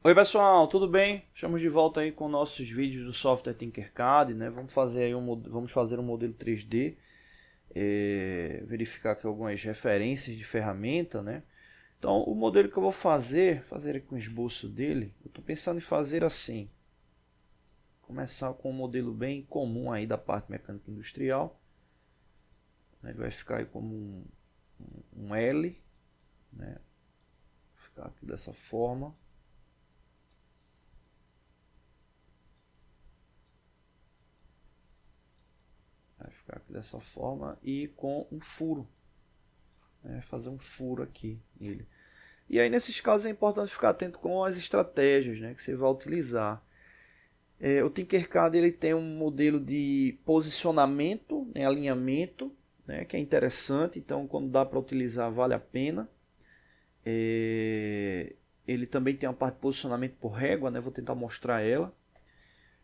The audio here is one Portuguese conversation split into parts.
Oi pessoal, tudo bem? Estamos de volta aí com nossos vídeos do software Tinkercad, né? Vamos fazer aí vamos fazer um modelo 3D, verificar aqui algumas referências de ferramenta, né? Então o modelo que eu vou fazer aqui um esboço dele, eu estou pensando em fazer assim. Começar com um modelo bem comum aí da parte mecânica industrial. Ele vai ficar aí como um L, né? Vou ficar aqui dessa forma. Vai ficar aqui dessa forma e com um furo, né? Fazer um furo aqui nele. E aí nesses casos é importante ficar atento com as estratégias, né, que você vai utilizar. O Tinkercad ele tem um modelo de posicionamento, né, alinhamento, né, que é interessante, então quando dá para utilizar vale a pena. Ele também tem uma parte de posicionamento por régua, né, vou tentar mostrar ela.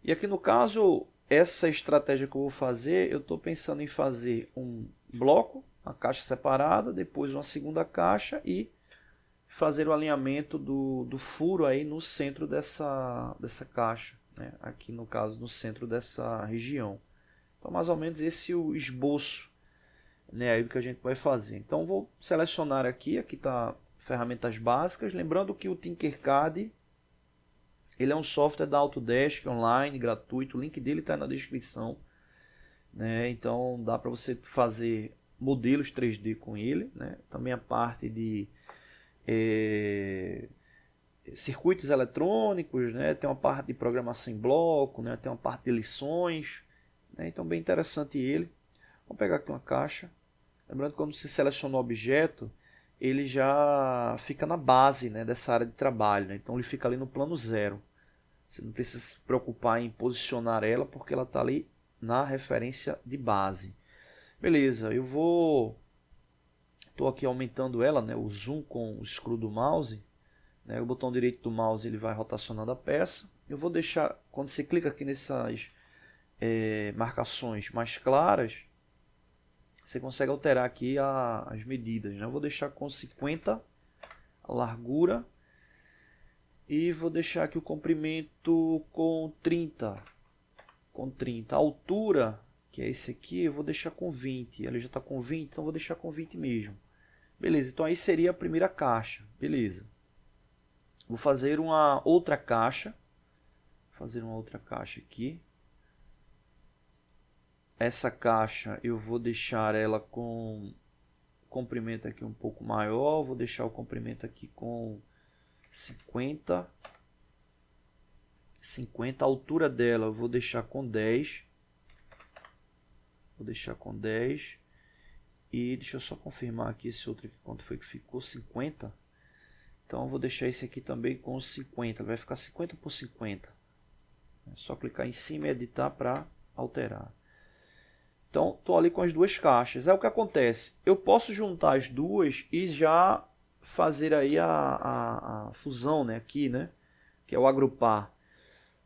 E aqui no caso, essa estratégia que eu vou fazer, eu estou pensando em fazer um bloco, uma caixa separada, depois uma segunda caixa e fazer o alinhamento do furo aí no centro dessa caixa, né? Aqui no caso no centro dessa região. Então mais ou menos esse é o esboço, né, aí que a gente vai fazer. Então vou selecionar aqui está ferramentas básicas, lembrando que o Tinkercad ele é um software da Autodesk online, gratuito, o link dele está na descrição, né? Então dá para você fazer modelos 3D com ele, né? Também a parte de circuitos eletrônicos, né? Tem uma parte de programação em bloco, né? Tem uma parte de lições, né? Então bem interessante ele. Vamos pegar aqui uma caixa. Lembrando que quando você seleciona o objeto, ele já fica na base, né, dessa área de trabalho, né? Então ele fica ali no plano zero. Você não precisa se preocupar em posicionar ela porque ela está ali na referência de base. Beleza, estou aqui aumentando ela, né, o zoom com o scroll do mouse, né, o botão direito do mouse ele vai rotacionando a peça. Eu vou deixar, quando você clica aqui nessas marcações mais claras, você consegue alterar aqui as medidas, né? Eu vou deixar com 50 a largura e vou deixar aqui o comprimento com 30. A altura, que é esse aqui, eu vou deixar com 20. Ele já está com 20, então vou deixar com 20 mesmo. Beleza, então aí seria a primeira caixa. Beleza. Vou fazer uma outra caixa. Aqui. Essa caixa eu vou deixar ela com comprimento aqui um pouco maior. Vou deixar o comprimento aqui com 50. A altura dela eu vou deixar com 10. E deixa eu só confirmar aqui esse outro aqui quanto foi que ficou, 50. Então eu vou deixar esse aqui também com 50. Vai ficar 50 por 50. É só clicar em cima e editar para alterar. Então estou ali com as duas caixas. Aí o que acontece? Eu posso juntar as duas e já fazer aí a fusão, né, aqui, né, que é o agrupar.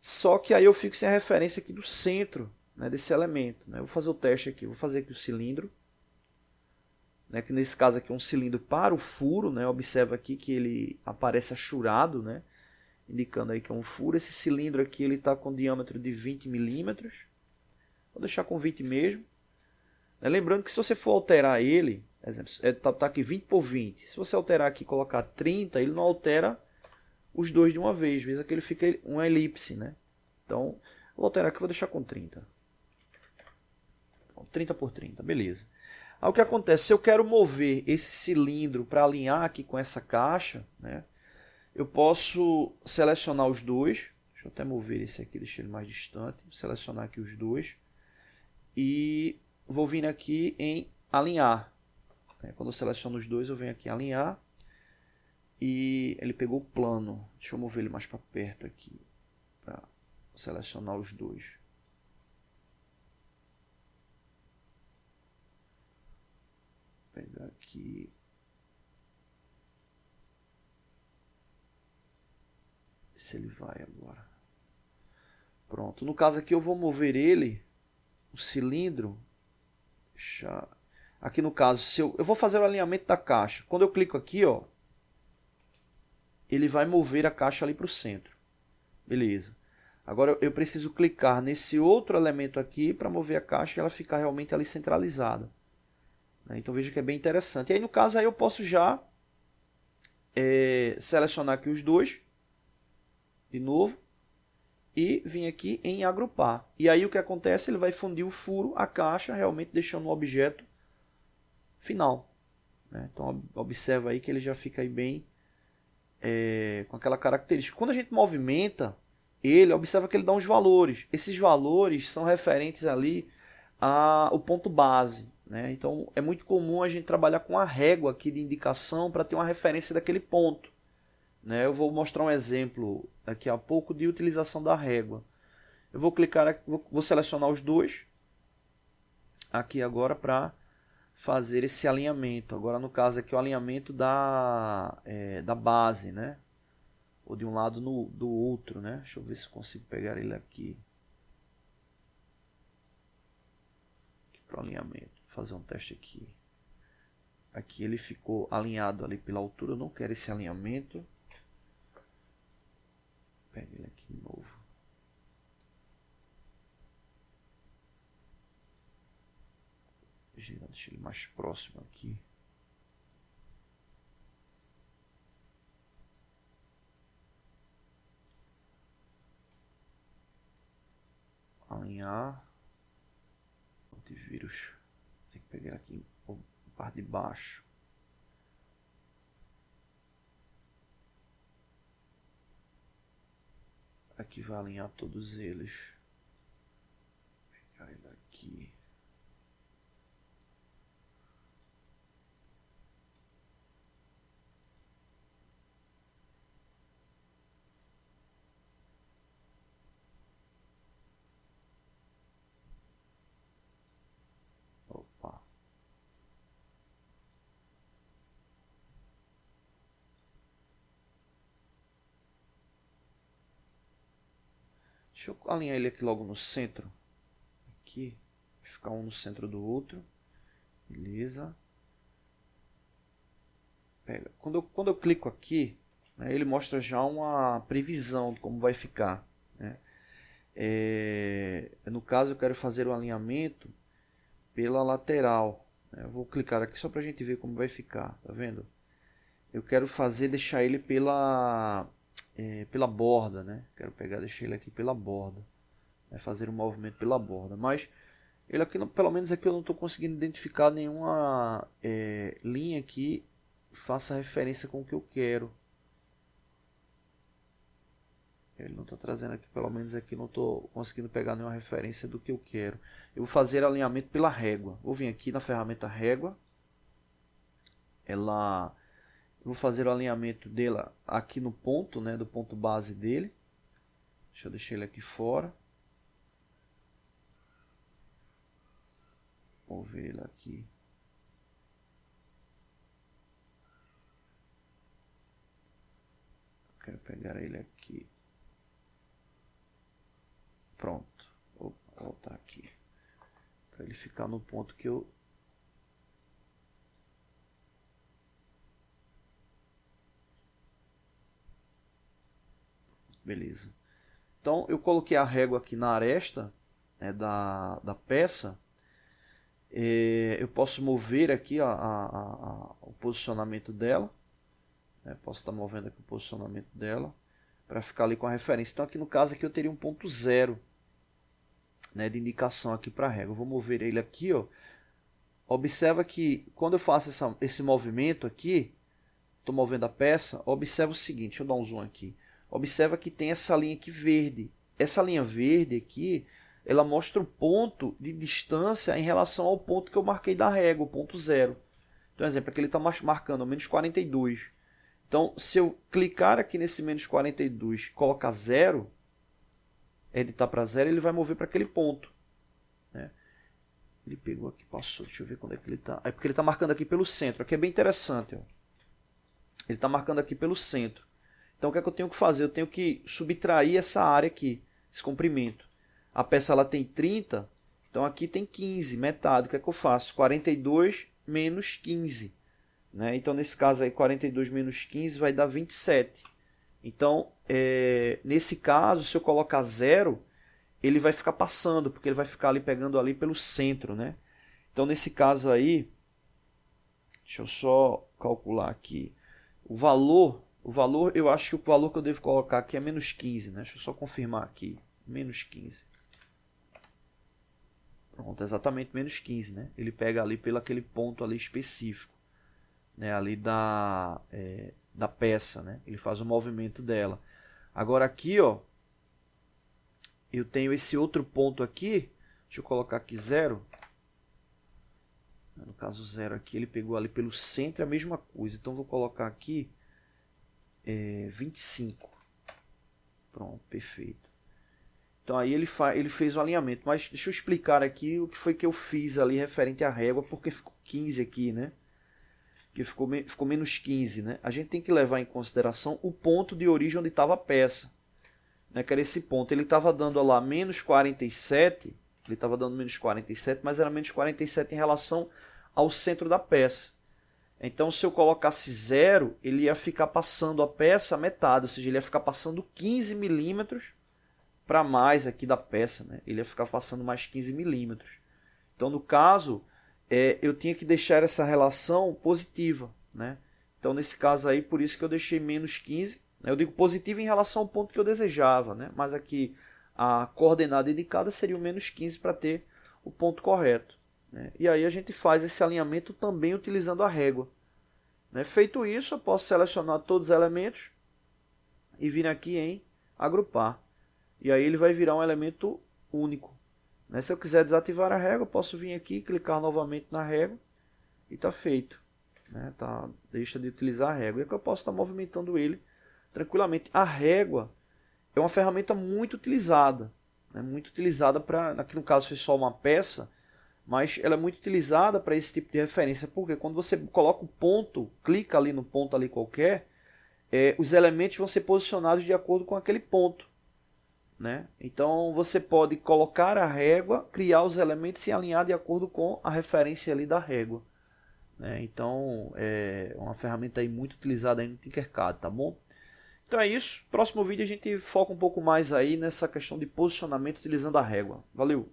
Só que aí eu fico sem a referência aqui do centro, né, desse elemento, né? Eu vou fazer o teste aqui. Vou fazer aqui o cilindro, né, que nesse caso aqui é um cilindro para o furo, né? Observa aqui que ele aparece achurado, né, indicando aí que é um furo. Esse cilindro aqui ele está com diâmetro de 20 milímetros. Vou deixar com 20 mesmo. Lembrando que se você for alterar ele, exemplo, está aqui 20 por 20. Se você alterar aqui e colocar 30, ele não altera os dois de uma vez. Veja que ele fica uma elipse, né? Então, vou alterar aqui, vou deixar com 30. Então, 30 por 30, beleza. Aí o que acontece? Se eu quero mover esse cilindro para alinhar aqui com essa caixa, né, eu posso selecionar os dois. Deixa eu até mover esse aqui, deixar ele mais distante. Selecionar aqui os dois. E vou vir aqui em alinhar. Quando eu seleciono os dois, eu venho aqui em alinhar. E ele pegou o plano. Deixa eu mover ele mais para perto aqui, para selecionar os dois. Vou pegar aqui. Se ele vai agora. Pronto. No caso aqui eu vou mover ele, o cilindro. Aqui no caso, eu vou fazer o alinhamento da caixa. Quando eu clico aqui, ó, ele vai mover a caixa ali para o centro. Beleza. Agora eu preciso clicar nesse outro elemento aqui para mover a caixa e ela ficar realmente ali centralizada. Então veja que é bem interessante. E aí no caso aí eu posso já selecionar aqui os dois, de novo, e vir aqui em agrupar. E aí o que acontece? Ele vai fundir o furo, a caixa, realmente deixando o objeto final. Então observa aí que ele já fica aí bem com aquela característica. Quando a gente movimenta ele, observa que ele dá uns valores. Esses valores são referentes ali ao ponto base. Então é muito comum a gente trabalhar com a régua aqui de indicação para ter uma referência daquele ponto. Eu vou mostrar um exemplo daqui a pouco de utilização da régua. Eu vou clicar aqui, vou selecionar os dois aqui agora para fazer esse alinhamento. Agora no caso aqui o alinhamento da base, ou de um lado do outro, Deixa eu ver se eu consigo pegar ele aqui para o alinhamento. Vou fazer um teste aqui. Aqui ele ficou alinhado ali pela altura. Eu não quero esse alinhamento. Pega ele aqui de novo. Deixa ele mais próximo aqui. Alinhar. Antivírus. Tem que pegar aqui a parte de baixo. Aqui vai alinhar todos eles. Vou pegar ele aqui. Opa. Deixa eu alinhar ele aqui logo no centro. Aqui. Vai ficar um no centro do outro. Beleza. Pega. Quando eu clico aqui, ele mostra já uma previsão de como vai ficar. No caso eu quero fazer o alinhamento pela lateral. Eu vou clicar aqui só para a gente ver como vai ficar. Tá vendo? Eu quero deixar ele pela borda, Quero deixar ele aqui pela borda, fazer um movimento pela borda, mas ele aqui, pelo menos aqui eu não estou conseguindo identificar nenhuma linha que faça referência com o que eu quero. Ele não está trazendo aqui, pelo menos aqui não estou conseguindo pegar nenhuma referência do que eu quero. Eu vou fazer alinhamento pela régua. Vou vir aqui na ferramenta régua. Eu vou fazer o alinhamento dela aqui no ponto, do ponto base dele. Deixa eu deixar ele aqui fora. Vou ver ele aqui. Eu quero pegar ele aqui. Pronto. Vou voltar aqui. Para ele ficar no ponto que eu... Beleza. Então eu coloquei a régua aqui na aresta da peça. Eu posso mover aqui o posicionamento dela. Posso estar movendo aqui o posicionamento dela para ficar ali com a referência. Então aqui no caso aqui eu teria um ponto 0 de indicação aqui para a régua. Eu vou mover ele aqui, ó. Observa que quando eu faço esse movimento aqui, estou movendo a peça, observa o seguinte, deixa eu dar um zoom aqui. Observa que tem essa linha aqui verde. Essa linha verde aqui, ela mostra o ponto de distância em relação ao ponto que eu marquei da régua, o ponto 0. Então, exemplo, aqui ele está marcando menos 42. Então, se eu clicar aqui nesse menos 42 e colocar 0, editar para 0, ele vai mover para aquele ponto. Ele pegou aqui, passou, deixa eu ver quando é que ele está. É porque ele está marcando aqui pelo centro, aqui é bem interessante. Ó. Ele está marcando aqui pelo centro. Então o que é que eu tenho que fazer? Eu tenho que subtrair essa área aqui, esse comprimento. A peça ela tem 30, então aqui tem 15, metade. O que é que eu faço? 42 menos 15. Então nesse caso aí 42 menos 15 vai dar 27. Então, nesse caso, se eu colocar 0, ele vai ficar passando, porque ele vai ficar ali pegando ali pelo centro, né? Então, nesse caso aí, deixa eu só calcular aqui. O valor, eu acho que o valor que eu devo colocar aqui é menos 15, né? Deixa eu só confirmar aqui. Menos 15. Pronto, exatamente menos 15, né? Ele pega ali pelo aquele ponto ali específico, né? Ali da peça, né? Ele faz o movimento dela. Agora aqui, ó, eu tenho esse outro ponto aqui. Deixa eu colocar aqui 0. No caso 0 aqui, ele pegou ali pelo centro, é a mesma coisa. Então vou colocar aqui 25. Pronto, perfeito. Então aí ele fez o alinhamento. Mas deixa eu explicar aqui o que foi que eu fiz ali referente à régua, porque ficou 15 aqui, né? Que ficou menos 15, né? A gente tem que levar em consideração o ponto de origem onde estava a peça, né? Que era esse ponto. Ele estava dando lá menos 47, ele estava dando menos 47, mas era menos 47 em relação ao centro da peça. Então, se eu colocasse 0, ele ia ficar passando a peça a metade, ou seja, ele ia ficar passando 15 milímetros para mais aqui da peça, né? Ele ia ficar passando mais 15 milímetros. Então, no caso, eu tinha que deixar essa relação positiva, né? Então, nesse caso aí, por isso que eu deixei menos 15. Né? Eu digo positivo em relação ao ponto que eu desejava, né? Mas aqui a coordenada indicada seria o menos 15 para ter o ponto correto. Né? E aí a gente faz esse alinhamento também utilizando a régua. Né? Feito isso, eu posso selecionar todos os elementos e vir aqui em agrupar. E aí ele vai virar um elemento único. Né? Se eu quiser desativar a régua, eu posso vir aqui, clicar novamente na régua e está feito. Né? Deixa de utilizar a régua. E aqui eu posso estar movimentando ele tranquilamente. A régua é uma ferramenta muito utilizada. Né? Muito utilizada para, aqui no caso foi só uma peça, mas ela é muito utilizada para esse tipo de referência. Porque quando você coloca o ponto, clica ali no ponto ali qualquer, os elementos vão ser posicionados de acordo com aquele ponto. Né? Então você pode colocar a régua, criar os elementos e alinhar de acordo com a referência ali da régua. Né? Então é uma ferramenta aí muito utilizada aí no Tinkercad, tá bom? Então é isso. Próximo vídeo a gente foca um pouco mais aí nessa questão de posicionamento utilizando a régua. Valeu!